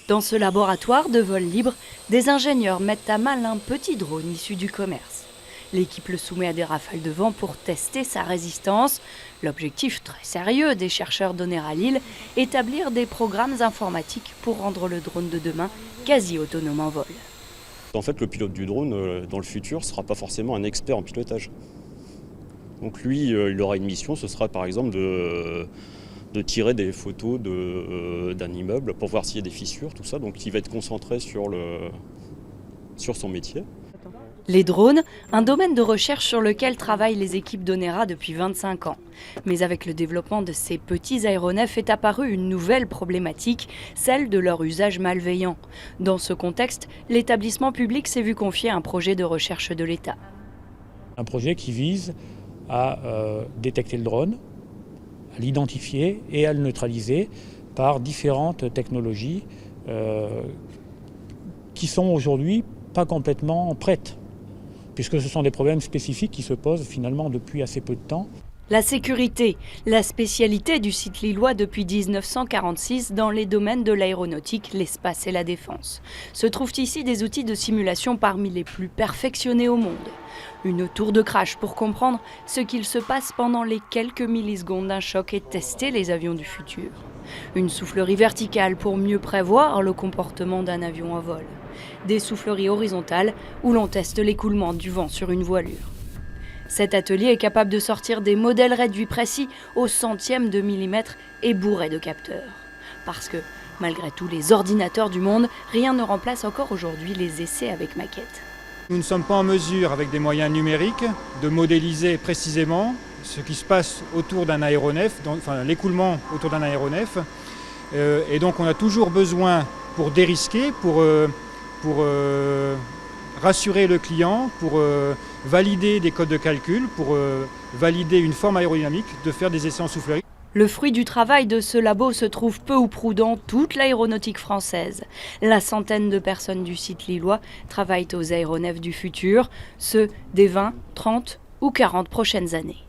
Dans ce laboratoire de vol libre, des ingénieurs mettent à mal un petit drone issu du commerce. L'équipe le soumet à des rafales de vent pour tester sa résistance. L'objectif très sérieux des chercheurs donnés à Lille, établir des programmes informatiques pour rendre le drone de demain quasi autonome en vol. En fait, le pilote du drone, dans le futur, ne sera pas forcément un expert en pilotage. Donc lui, il aura une mission, ce sera par exemple de tirer des photos d'un immeuble pour voir s'il y a des fissures, tout ça. Donc il va être concentré sur son métier. Les drones, un domaine de recherche sur lequel travaillent les équipes d'Onera depuis 25 ans. Mais avec le développement de ces petits aéronefs est apparue une nouvelle problématique, celle de leur usage malveillant. Dans ce contexte, l'établissement public s'est vu confier un projet de recherche de l'État. Un projet qui vise à détecter le drone, à l'identifier et à le neutraliser par différentes technologies qui sont aujourd'hui pas complètement prêtes, puisque ce sont des problèmes spécifiques qui se posent finalement depuis assez peu de temps. La sécurité, la spécialité du site lillois depuis 1946 dans les domaines de l'aéronautique, l'espace et la défense. Se trouvent ici des outils de simulation parmi les plus perfectionnés au monde. Une tour de crash pour comprendre ce qu'il se passe pendant les quelques millisecondes d'un choc et tester les avions du futur. Une soufflerie verticale pour mieux prévoir le comportement d'un avion en vol. Des souffleries horizontales où l'on teste l'écoulement du vent sur une voilure. Cet atelier est capable de sortir des modèles réduits précis au centième de millimètre et bourrés de capteurs. Parce que, malgré tous les ordinateurs du monde, rien ne remplace encore aujourd'hui les essais avec maquette. Nous ne sommes pas en mesure, avec des moyens numériques, de modéliser précisément ce qui se passe autour d'un aéronef, enfin l'écoulement autour d'un aéronef. Et donc on a toujours besoin, pour dérisquer, pour rassurer le client, pour valider des codes de calcul, pour valider une forme aérodynamique, de faire des essais en soufflerie. Le fruit du travail de ce labo se trouve peu ou prou dans toute l'aéronautique française. La centaine de personnes du site lillois travaillent aux aéronefs du futur, ceux des 20, 30 ou 40 prochaines années.